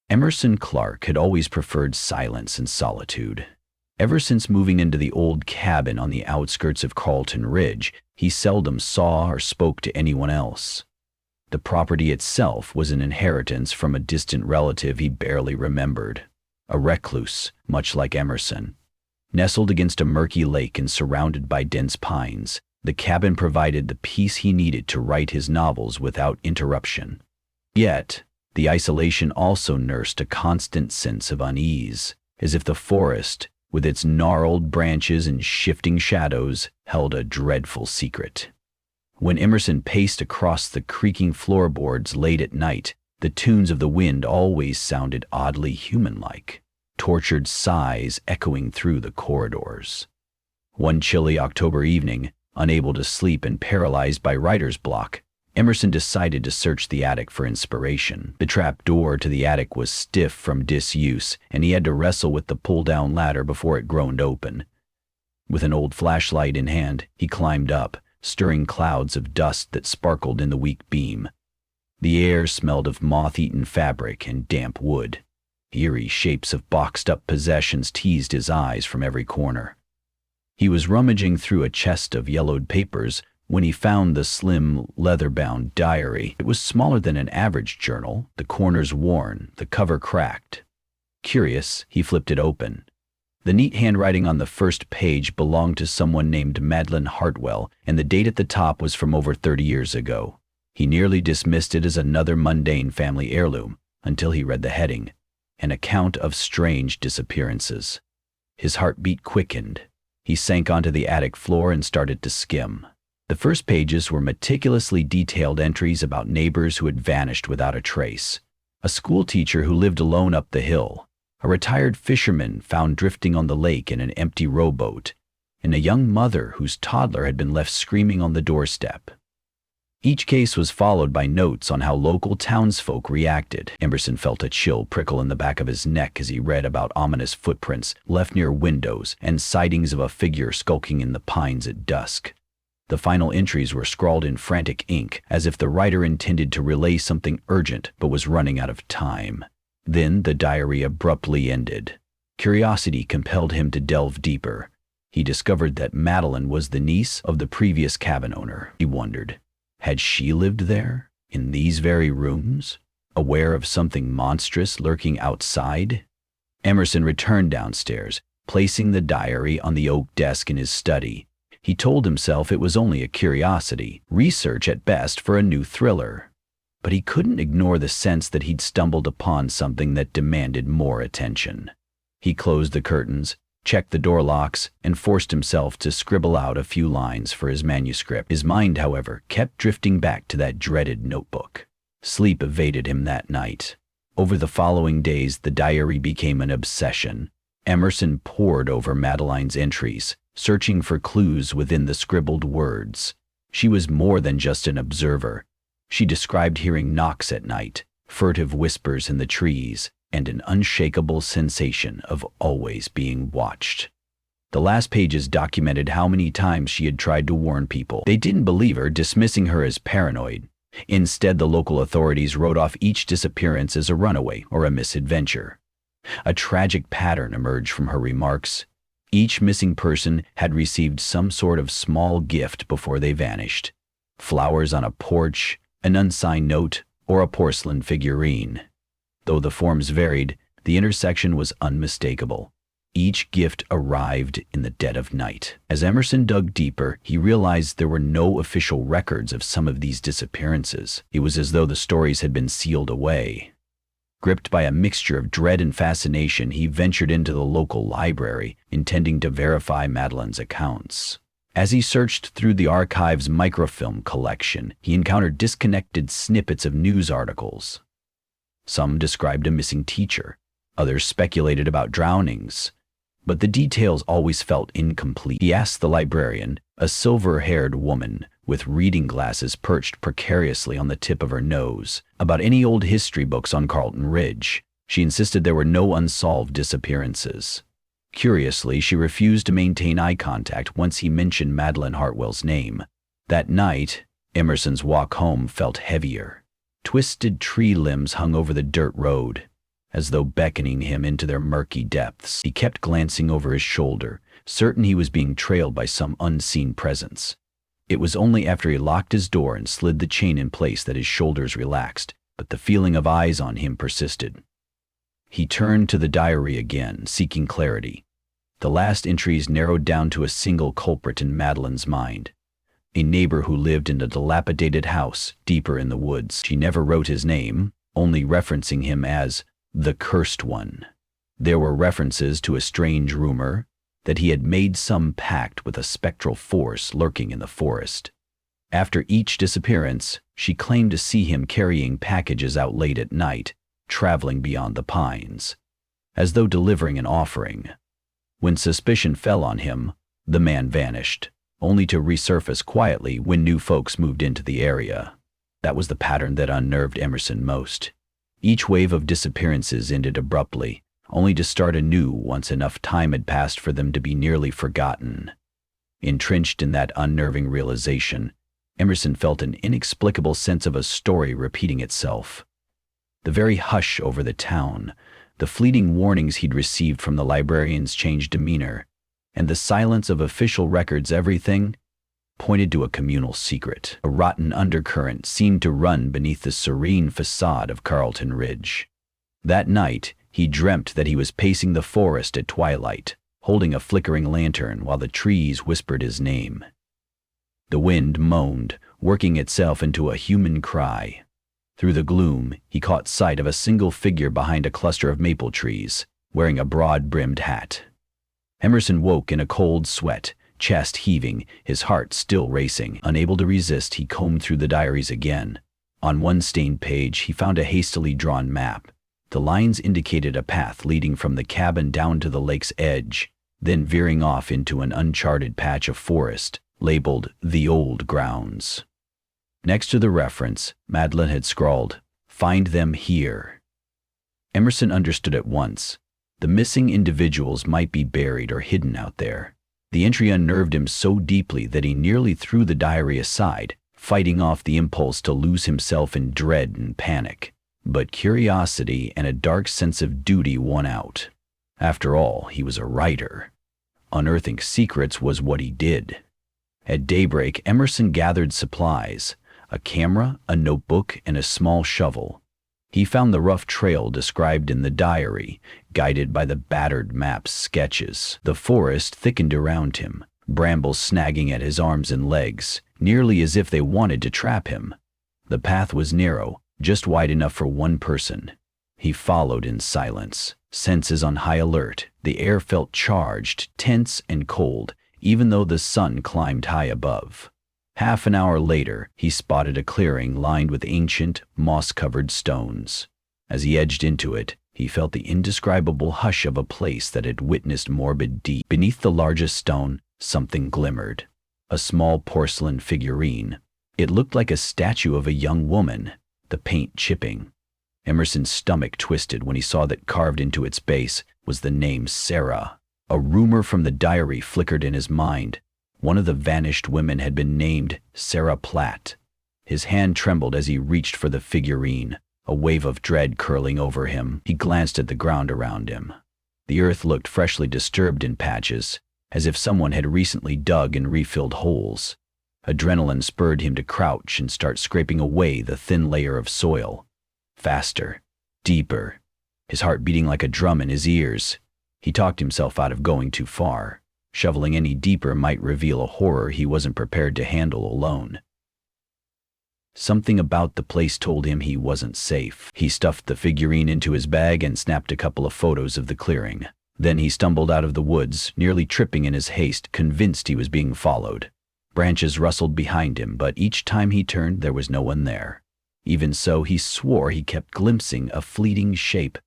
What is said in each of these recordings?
Emerson Clark had always preferred silence and solitude. Ever since moving into the old cabin on the outskirts of Carlton Ridge, he seldom saw or spoke to anyone else. The property itself was an inheritance from a distant relative he barely remembered, a recluse, much like Emerson. Nestled against a murky lake and surrounded by dense pines, the cabin provided the peace he needed to write his novels without interruption. Yet, the isolation also nursed a constant sense of unease, as if the forest, with its gnarled branches and shifting shadows, held a dreadful secret. When Emerson paced across the creaking floorboards late at night, the tunes of the wind always sounded oddly human-like, tortured sighs echoing through the corridors. One chilly October evening, unable to sleep and paralyzed by writer's block, Emerson decided to search the attic for inspiration. The trap door to the attic was stiff from disuse, and he had to wrestle with the pull-down ladder before it groaned open. With an old flashlight in hand, he climbed up, stirring clouds of dust that sparkled in the weak beam. The air smelled of moth-eaten fabric and damp wood. Eerie shapes of boxed-up possessions teased his eyes from every corner. He was rummaging through a chest of yellowed papers when he found the slim, leather-bound diary. It was smaller than an average journal, the corners worn, the cover cracked. Curious, he flipped it open. The neat handwriting on the first page belonged to someone named Madeline Hartwell, and the date at the top was from over 30 years ago. He nearly dismissed it as another mundane family heirloom, until he read the heading, An Account of Strange Disappearances. His heartbeat quickened. He sank onto the attic floor and started to skim. The first pages were meticulously detailed entries about neighbors who had vanished without a trace. A schoolteacher who lived alone up the hill, a retired fisherman found drifting on the lake in an empty rowboat, and a young mother whose toddler had been left screaming on the doorstep. Each case was followed by notes on how local townsfolk reacted. Emerson felt a chill prickle in the back of his neck as he read about ominous footprints left near windows and sightings of a figure skulking in the pines at dusk. The final entries were scrawled in frantic ink, as if the writer intended to relay something urgent but was running out of time. Then the diary abruptly ended. Curiosity compelled him to delve deeper. He discovered that Madeline was the niece of the previous cabin owner. He wondered, had she lived there, in these very rooms, aware of something monstrous lurking outside? Emerson returned downstairs, placing the diary on the oak desk in his study. He told himself it was only a curiosity, research at best for a new thriller. But he couldn't ignore the sense that he'd stumbled upon something that demanded more attention. He closed the curtains, checked the door locks, and forced himself to scribble out a few lines for his manuscript. His mind, however, kept drifting back to that dreaded notebook. Sleep evaded him that night. Over the following days, the diary became an obsession. Emerson pored over Madeline's entries, searching for clues within the scribbled words. She was more than just an observer. She described hearing knocks at night, furtive whispers in the trees, and an unshakable sensation of always being watched. The last pages documented how many times she had tried to warn people. They didn't believe her, dismissing her as paranoid. Instead, the local authorities wrote off each disappearance as a runaway or a misadventure. A tragic pattern emerged from her remarks. Each missing person had received some sort of small gift before they vanished. Flowers on a porch, an unsigned note, or a porcelain figurine. Though the forms varied, the intersection was unmistakable. Each gift arrived in the dead of night. As Emerson dug deeper, he realized there were no official records of some of these disappearances. It was as though the stories had been sealed away. Gripped by a mixture of dread and fascination, he ventured into the local library, intending to verify Madeline's accounts. As he searched through the archive's microfilm collection, he encountered disconnected snippets of news articles. Some described a missing teacher, others speculated about drownings, but the details always felt incomplete. He asked the librarian, a silver-haired woman with reading glasses perched precariously on the tip of her nose, about any old history books on Carlton Ridge. She insisted there were no unsolved disappearances. Curiously, she refused to maintain eye contact once he mentioned Madeline Hartwell's name. That night, Emerson's walk home felt heavier. Twisted tree limbs hung over the dirt road. as though beckoning him into their murky depths. He kept glancing over his shoulder, certain he was being trailed by some unseen presence. It was only after he locked his door and slid the chain in place that his shoulders relaxed, but the feeling of eyes on him persisted. He turned to the diary again, seeking clarity. The last entries narrowed down to a single culprit in Madeline's mind. A neighbor who lived in a dilapidated house deeper in the woods. She never wrote his name, only referencing him as the Cursed One. There were references to a strange rumor that he had made some pact with a spectral force lurking in the forest. After each disappearance, she claimed to see him carrying packages out late at night, traveling beyond the pines, as though delivering an offering. When suspicion fell on him, the man vanished, only to resurface quietly when new folks moved into the area. That was the pattern that unnerved Emerson most. Each wave of disappearances ended abruptly, only to start anew once enough time had passed for them to be nearly forgotten. Entrenched in that unnerving realization, Emerson felt an inexplicable sense of a story repeating itself. The very hush over the town, the fleeting warnings he'd received from the librarian's changed demeanor, and the silence of official records, everything pointed to a communal secret. A rotten undercurrent seemed to run beneath the serene facade of Carlton Ridge. That night, he dreamt that he was pacing the forest at twilight, holding a flickering lantern while the trees whispered his name. The wind moaned, working itself into a human cry. Through the gloom, he caught sight of a single figure behind a cluster of maple trees, wearing a broad-brimmed hat. Emerson woke in a cold sweat, chest heaving, his heart still racing. Unable to resist, he combed through the diaries again. On one stained page, he found a hastily drawn map. The lines indicated a path leading from the cabin down to the lake's edge, then veering off into an uncharted patch of forest, labeled The Old Grounds. Next to the reference, Madeline had scrawled, "Find them here." Emerson understood at once. The missing individuals might be buried or hidden out there. The entry unnerved him so deeply that he nearly threw the diary aside, fighting off the impulse to lose himself in dread and panic. But curiosity and a dark sense of duty won out. After all, he was a writer. Unearthing secrets was what he did. At daybreak, Emerson gathered supplies, a camera, a notebook, and a small shovel. He found the rough trail described in the diary, guided by the battered map's sketches. The forest thickened around him, brambles snagging at his arms and legs, nearly as if they wanted to trap him. The path was narrow, just wide enough for one person. He followed in silence, senses on high alert. The air felt charged, tense, and cold, even though the sun climbed high above. Half an hour later, he spotted a clearing lined with ancient, moss-covered stones. As he edged into it, he felt the indescribable hush of a place that had witnessed morbid deed. Beneath the largest stone, something glimmered. A small porcelain figurine. It looked like a statue of a young woman, the paint chipping. Emerson's stomach twisted when he saw that carved into its base was the name Sarah. A rumor from the diary flickered in his mind. One of the vanished women had been named Sarah Platt. His hand trembled as he reached for the figurine, a wave of dread curling over him. He glanced at the ground around him. The earth looked freshly disturbed in patches, as if someone had recently dug and refilled holes. Adrenaline spurred him to crouch and start scraping away the thin layer of soil. Faster, deeper, his heart beating like a drum in his ears. He talked himself out of going too far. Shoveling any deeper might reveal a horror he wasn't prepared to handle alone. Something about the place told him he wasn't safe. He stuffed the figurine into his bag and snapped a couple of photos of the clearing. Then he stumbled out of the woods, nearly tripping in his haste, convinced he was being followed. Branches rustled behind him, but each time he turned there was no one there. Even so, he swore he kept glimpsing a fleeting shape.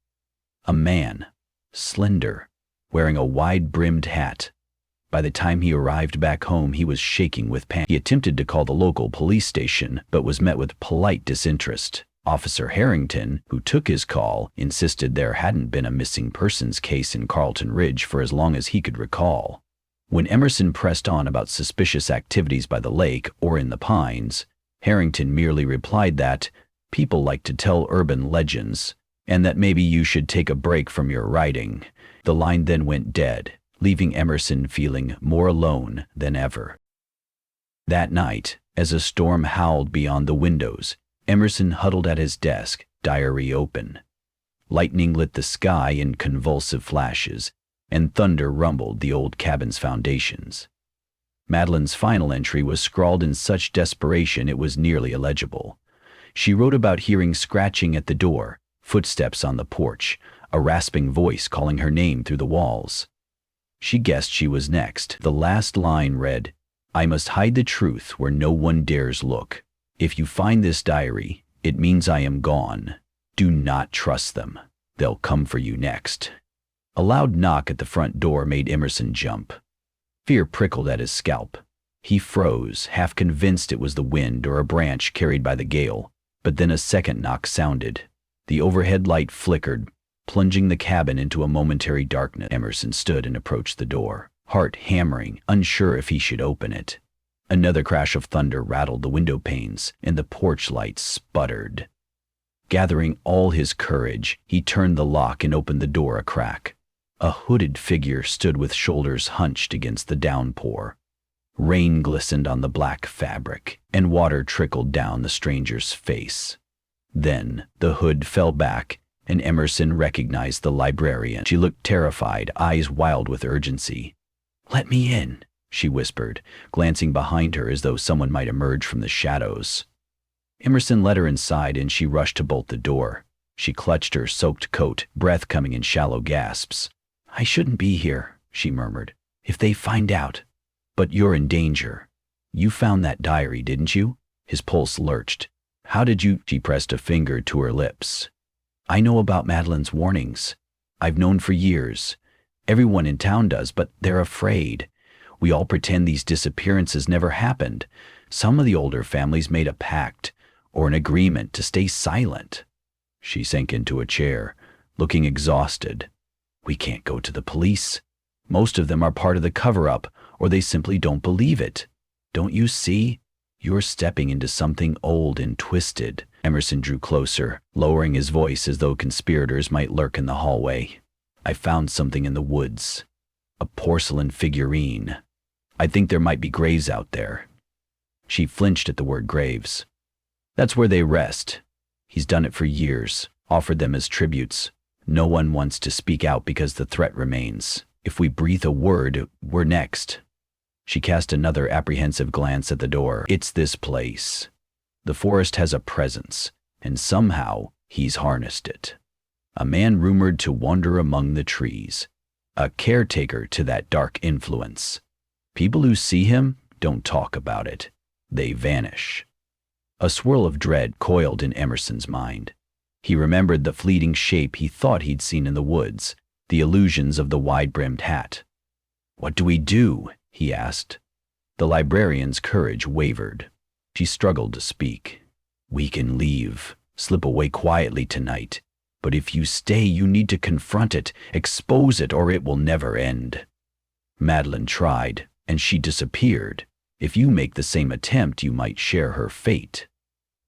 A man, slender, wearing a wide-brimmed hat. By the time he arrived back home, he was shaking with panic. He attempted to call the local police station, but was met with polite disinterest. Officer Harrington, who took his call, insisted there hadn't been a missing persons case in Carlton Ridge for as long as he could recall. When Emerson pressed on about suspicious activities by the lake or in the pines, Harrington merely replied that people like to tell urban legends, and that maybe you should take a break from your writing. The line then went dead, leaving Emerson feeling more alone than ever. That night, as a storm howled beyond the windows, Emerson huddled at his desk, diary open. Lightning lit the sky in convulsive flashes, and thunder rumbled the old cabin's foundations. Madeline's final entry was scrawled in such desperation it was nearly illegible. She wrote about hearing scratching at the door, footsteps on the porch, a rasping voice calling her name through the walls. She guessed she was next. The last line read, "I must hide the truth where no one dares look. If you find this diary, it means I am gone. Do not trust them. They'll come for you next." A loud knock at the front door made Emerson jump. Fear prickled at his scalp. He froze, half convinced it was the wind or a branch carried by the gale. But then a second knock sounded. The overhead light flickered, plunging the cabin into a momentary darkness. Emerson stood and approached the door, heart hammering, unsure if he should open it. Another crash of thunder rattled the window panes, and the porch light sputtered. Gathering all his courage, he turned the lock and opened the door a crack. A hooded figure stood with shoulders hunched against the downpour. Rain glistened on the black fabric, and water trickled down the stranger's face. Then the hood fell back, and Emerson recognized the librarian. She looked terrified, eyes wild with urgency. "Let me in," she whispered, glancing behind her as though someone might emerge from the shadows. Emerson led her inside, and she rushed to bolt the door. She clutched her soaked coat, breath coming in shallow gasps. "I shouldn't be here," she murmured. "If they find out." "But you're in danger. You found that diary, didn't you?" His pulse lurched. "How did you—" She pressed a finger to her lips. "I know about Madeline's warnings. I've known for years. Everyone in town does, but they're afraid. We all pretend these disappearances never happened. Some of the older families made a pact, or an agreement to stay silent." She sank into a chair, looking exhausted. "We can't go to the police. Most of them are part of the cover-up, or they simply don't believe it. Don't you see? You're stepping into something old and twisted." Emerson drew closer, lowering his voice as though conspirators might lurk in the hallway. "I found something in the woods. A porcelain figurine. I think there might be graves out there." She flinched at the word graves. "That's where they rest. He's done it for years, offered them as tributes. No one wants to speak out because the threat remains. If we breathe a word, we're next." She cast another apprehensive glance at the door. "It's this place. The forest has a presence, and somehow he's harnessed it. A man rumored to wander among the trees. A caretaker to that dark influence. People who see him don't talk about it. They vanish." A swirl of dread coiled in Emerson's mind. He remembered the fleeting shape he thought he'd seen in the woods, the illusions of the wide-brimmed hat. "What do we do?" he asked. The librarian's courage wavered. She struggled to speak. "We can leave, slip away quietly tonight. But if you stay, you need to confront it, expose it, or it will never end." Madeline tried, and she disappeared. If you make the same attempt, you might share her fate.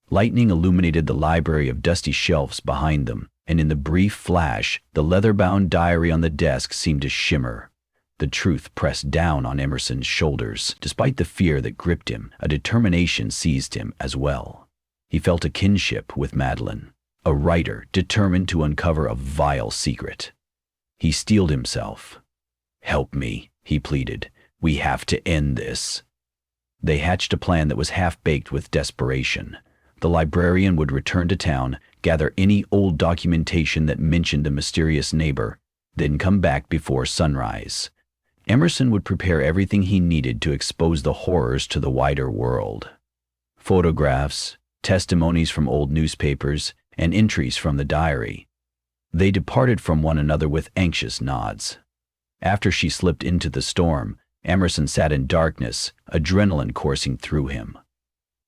Lightning illuminated the library of dusty shelves behind them, and in the brief flash, the leather-bound diary on the desk seemed to shimmer. The truth pressed down on Emerson's shoulders. Despite the fear that gripped him, a determination seized him as well. He felt a kinship with Madeline, a writer determined to uncover a vile secret. He steeled himself. "Help me," he pleaded. "We have to end this." They hatched a plan that was half-baked with desperation. The librarian would return to town, gather any old documentation that mentioned the mysterious neighbor, then come back before sunrise. Emerson would prepare everything he needed to expose the horrors to the wider world. Photographs, testimonies from old newspapers, and entries from the diary. They departed from one another with anxious nods. After she slipped into the storm, Emerson sat in darkness, adrenaline coursing through him.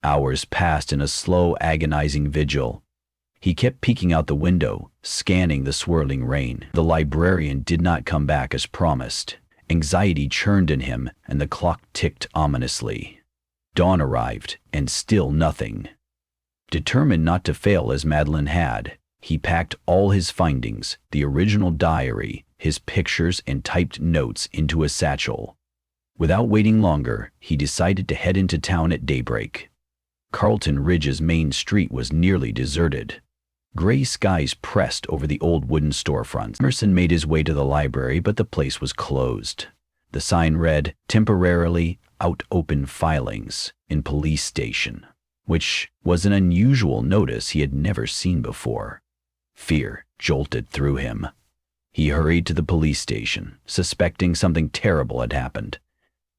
Hours passed in a slow, agonizing vigil. He kept peeking out the window, scanning the swirling rain. The librarian did not come back as promised. Anxiety churned in him, and the clock ticked ominously. Dawn arrived, and still nothing. Determined not to fail as Madeline had, He packed all his findings, the original diary, his pictures, and typed notes into a satchel. Without waiting longer, he decided to head into town at daybreak. Carlton Ridge's main street was nearly deserted. Gray skies pressed over the old wooden storefronts. Emerson made his way to the library, but the place was closed. The sign read, "Temporarily out open filings in police station," which was an unusual notice he had never seen before. Fear jolted through him. He hurried to the police station, suspecting something terrible had happened.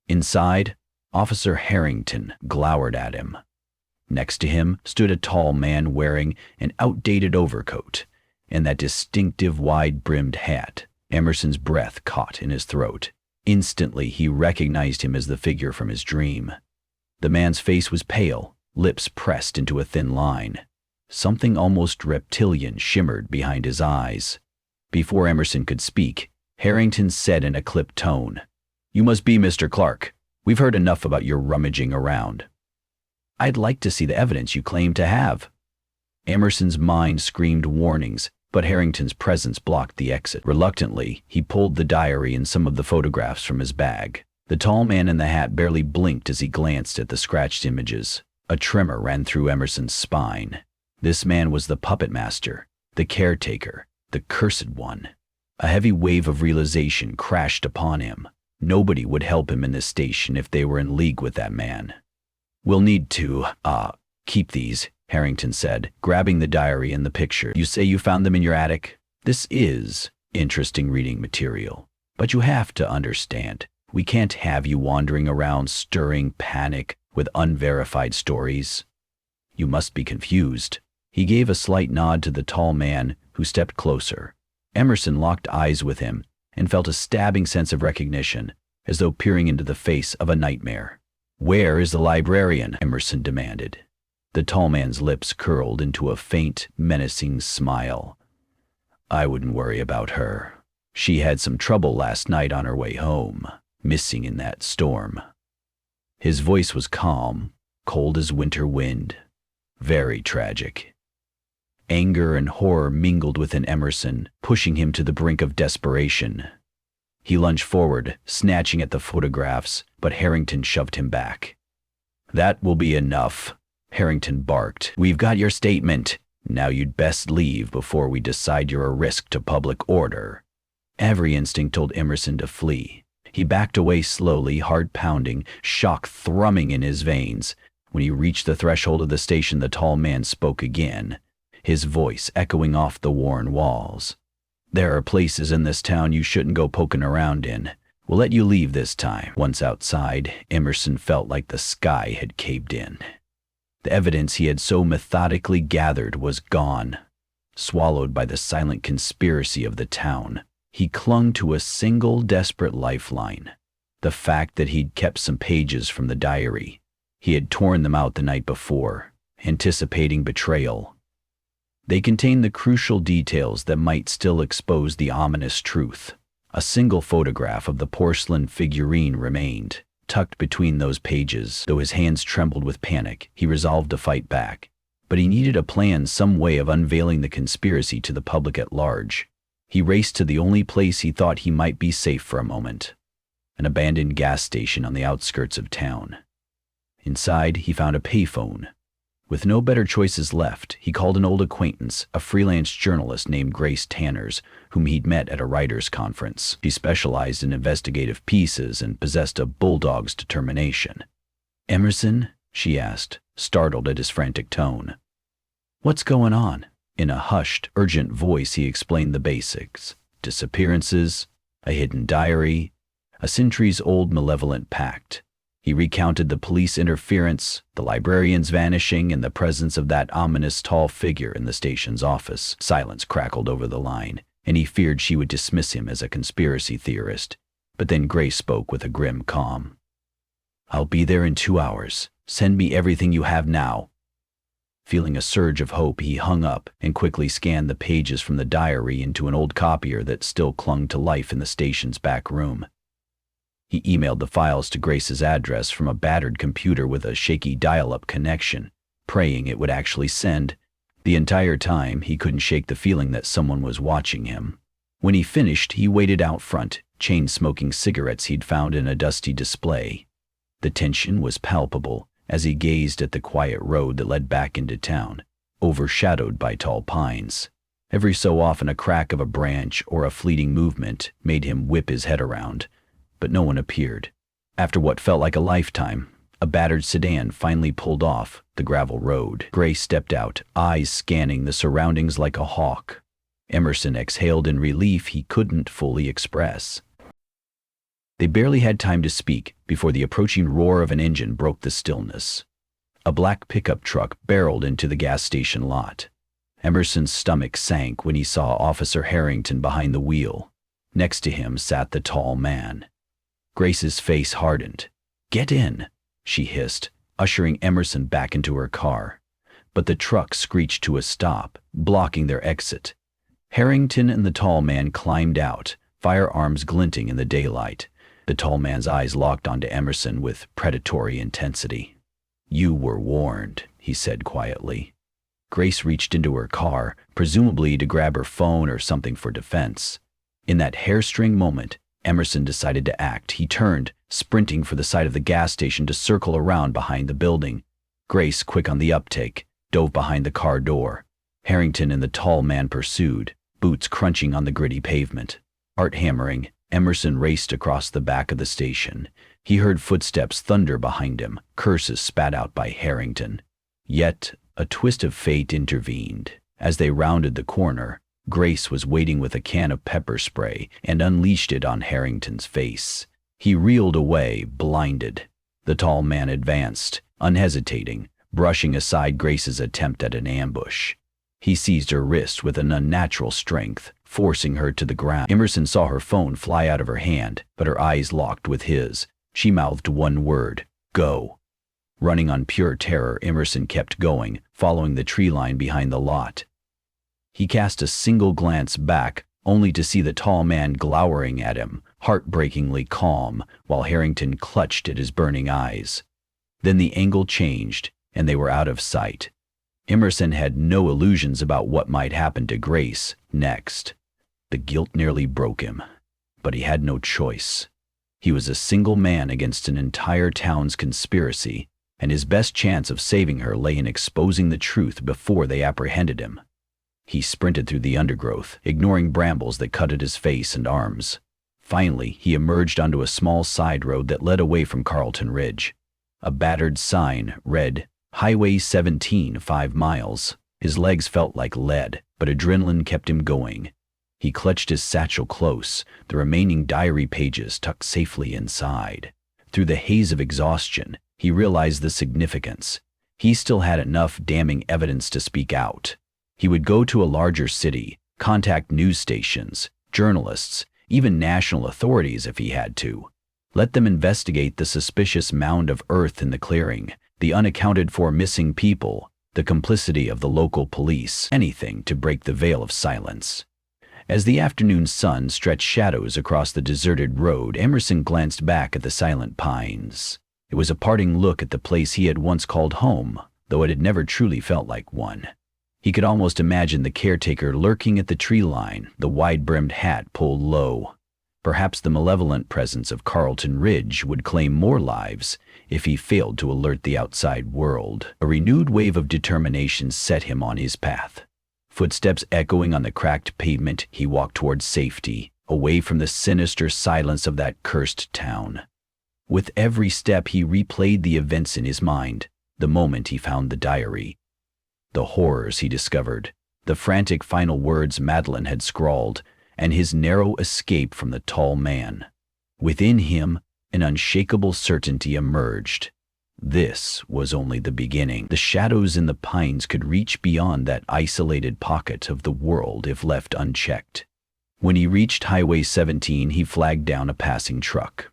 Inside, Officer Harrington glowered at him. Next to him stood a tall man wearing an outdated overcoat and that distinctive wide-brimmed hat. Emerson's breath caught in his throat. Instantly, he recognized him as the figure from his dream. The man's face was pale, lips pressed into a thin line. Something almost reptilian shimmered behind his eyes. Before Emerson could speak, Harrington said in a clipped tone, "You must be Mr. Clark. We've heard enough about your rummaging around." "I'd like to see the evidence you claim to have." Emerson's mind screamed warnings, but Harrington's presence blocked the exit. Reluctantly, he pulled the diary and some of the photographs from his bag. The tall man in the hat barely blinked as he glanced at the scratched images. A tremor ran through Emerson's spine. This man was the puppet master, the caretaker, the cursed one. A heavy wave of realization crashed upon him. Nobody would help him in this station if they were in league with that man. "We'll need to, keep these," Harrington said, grabbing the diary and the picture. "You say you found them in your attic? This is interesting reading material. But you have to understand, we can't have you wandering around stirring panic with unverified stories." "You must be confused." He gave a slight nod to the tall man, who stepped closer. Emerson locked eyes with him and felt a stabbing sense of recognition, as though peering into the face of a nightmare. "Where is the librarian?" Emerson demanded. The tall man's lips curled into a faint, menacing smile. "I wouldn't worry about her. She had some trouble last night on her way home, missing in that storm." His voice was calm, cold as winter wind. Very tragic. Anger and horror mingled within Emerson, pushing him to the brink of desperation. He lunged forward, snatching at the photographs, but Harrington shoved him back. "That will be enough," Harrington barked. "We've got your statement. Now you'd best leave before we decide you're a risk to public order." Every instinct told Emerson to flee. He backed away slowly, heart pounding, shock thrumming in his veins. When he reached the threshold of the station, the tall man spoke again, his voice echoing off the worn walls. "There are places in this town you shouldn't go poking around in. We'll let you leave this time." Once outside, Emerson felt like the sky had caved in. The evidence he had so methodically gathered was gone. Swallowed by the silent conspiracy of the town, he clung to a single desperate lifeline: the fact that he'd kept some pages from the diary. He had torn them out the night before, anticipating betrayal. They contained the crucial details that might still expose the ominous truth. A single photograph of the porcelain figurine remained. Tucked between those pages, though his hands trembled with panic, he resolved to fight back. But he needed a plan, some way of unveiling the conspiracy to the public at large. He raced to the only place he thought he might be safe for a moment: an abandoned gas station on the outskirts of town. Inside, he found a payphone. With no better choices left, he called an old acquaintance, a freelance journalist named Grace Tanners, whom he'd met at a writers' conference. She specialized in investigative pieces and possessed a bulldog's determination. "Emerson?" she asked, startled at his frantic tone. "What's going on?" In a hushed, urgent voice, he explained the basics: disappearances, a hidden diary, a centuries-old malevolent pact. He recounted the police interference, the librarian's vanishing, and the presence of that ominous tall figure in the station's office. Silence crackled over the line, and he feared she would dismiss him as a conspiracy theorist. But then Grace spoke with a grim calm. "I'll be there in 2 hours. Send me everything you have now." Feeling a surge of hope, he hung up and quickly scanned the pages from the diary into an old copier that still clung to life in the station's back room. He emailed the files to Grace's address from a battered computer with a shaky dial-up connection, praying it would actually send. The entire time, he couldn't shake the feeling that someone was watching him. When he finished, he waited out front, chain-smoking cigarettes he'd found in a dusty display. The tension was palpable as he gazed at the quiet road that led back into town, overshadowed by tall pines. Every so often a crack of a branch or a fleeting movement made him whip his head around, but no one appeared. After what felt like a lifetime, a battered sedan finally pulled off the gravel road. Grace stepped out, eyes scanning the surroundings like a hawk. Emerson exhaled in relief he couldn't fully express. They barely had time to speak before the approaching roar of an engine broke the stillness. A black pickup truck barreled into the gas station lot. Emerson's stomach sank when he saw Officer Harrington behind the wheel. Next to him sat the tall man. Grace's face hardened. "Get in," she hissed, ushering Emerson back into her car. But the truck screeched to a stop, blocking their exit. Harrington and the tall man climbed out, firearms glinting in the daylight. The tall man's eyes locked onto Emerson with predatory intensity. "You were warned," he said quietly. Grace reached into her car, presumably to grab her phone or something for defense. In that hairstring moment, Emerson decided to act. He turned, sprinting for the side of the gas station to circle around behind the building. Grace, quick on the uptake, dove behind the car door. Harrington and the tall man pursued, boots crunching on the gritty pavement. Heart hammering, Emerson raced across the back of the station. He heard footsteps thunder behind him, curses spat out by Harrington. Yet, a twist of fate intervened. As they rounded the corner, Grace was waiting with a can of pepper spray and unleashed it on Harrington's face. He reeled away, blinded. The tall man advanced, unhesitating, brushing aside Grace's attempt at an ambush. He seized her wrist with an unnatural strength, forcing her to the ground. Emerson saw her phone fly out of her hand, but her eyes locked with his. She mouthed one word, "Go." Running on pure terror, Emerson kept going, following the tree line behind the lot. He cast a single glance back, only to see the tall man glowering at him, heartbreakingly calm, while Harrington clutched at his burning eyes. Then the angle changed, and they were out of sight. Emerson had no illusions about what might happen to Grace next. The guilt nearly broke him, but he had no choice. He was a single man against an entire town's conspiracy, and his best chance of saving her lay in exposing the truth before they apprehended him. He sprinted through the undergrowth, ignoring brambles that cut at his face and arms. Finally, he emerged onto a small side road that led away from Carlton Ridge. A battered sign read, "Highway 17, 5 miles." His legs felt like lead, but adrenaline kept him going. He clutched his satchel close, the remaining diary pages tucked safely inside. Through the haze of exhaustion, he realized the significance. He still had enough damning evidence to speak out. He would go to a larger city, contact news stations, journalists, even national authorities if he had to. Let them investigate the suspicious mound of earth in the clearing, the unaccounted-for missing people, the complicity of the local police, anything to break the veil of silence. As the afternoon sun stretched shadows across the deserted road, Emerson glanced back at the silent pines. It was a parting look at the place he had once called home, though it had never truly felt like one. He could almost imagine the caretaker lurking at the tree line, the wide-brimmed hat pulled low. Perhaps the malevolent presence of Carlton Ridge would claim more lives if he failed to alert the outside world. A renewed wave of determination set him on his path. Footsteps echoing on the cracked pavement, he walked towards safety, away from the sinister silence of that cursed town. With every step he replayed the events in his mind, the moment he found the diary. The horrors he discovered, the frantic final words Madeline had scrawled, and his narrow escape from the tall man. Within him, an unshakable certainty emerged. This was only the beginning. The shadows in the pines could reach beyond that isolated pocket of the world if left unchecked. When he reached Highway 17, he flagged down a passing truck.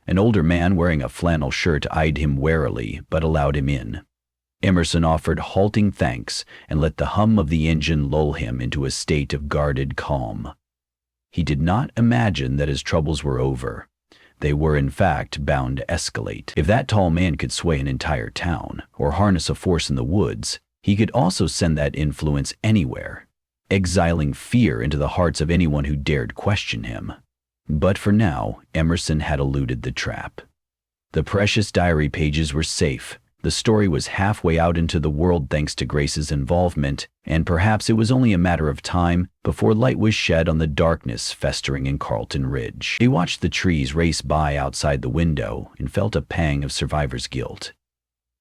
An older man wearing a flannel shirt eyed him warily, but allowed him in. Emerson offered halting thanks and let the hum of the engine lull him into a state of guarded calm. He did not imagine that his troubles were over. They were in fact bound to escalate. If that tall man could sway an entire town, or harness a force in the woods, He could also send that influence anywhere, exiling fear into the hearts of anyone who dared question him. But for now, Emerson had eluded the trap. The precious diary pages were safe. The story was halfway out into the world thanks to Grace's involvement, and perhaps it was only a matter of time before light was shed on the darkness festering in Carlton Ridge. He watched the trees race by outside the window and felt a pang of survivor's guilt.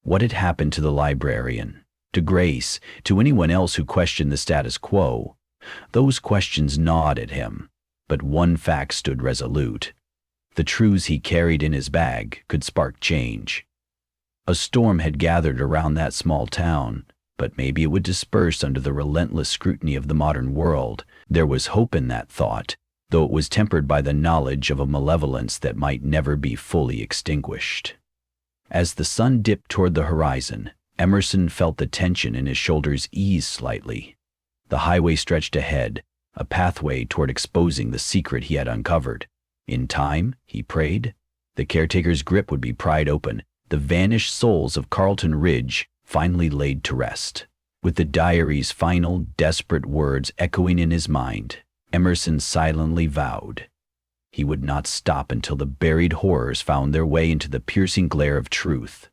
What had happened to the librarian, to Grace, to anyone else who questioned the status quo? Those questions gnawed at him, but one fact stood resolute. The truths he carried in his bag could spark change. A storm had gathered around that small town, but maybe it would disperse under the relentless scrutiny of the modern world. There was hope in that thought, though it was tempered by the knowledge of a malevolence that might never be fully extinguished. As the sun dipped toward the horizon, Emerson felt the tension in his shoulders ease slightly. The highway stretched ahead, a pathway toward exposing the secret he had uncovered. In time, he prayed, the caretaker's grip would be pried open, the vanished souls of Carlton Ridge finally laid to rest. With the diary's final, desperate words echoing in his mind, Emerson silently vowed he would not stop until the buried horrors found their way into the piercing glare of truth.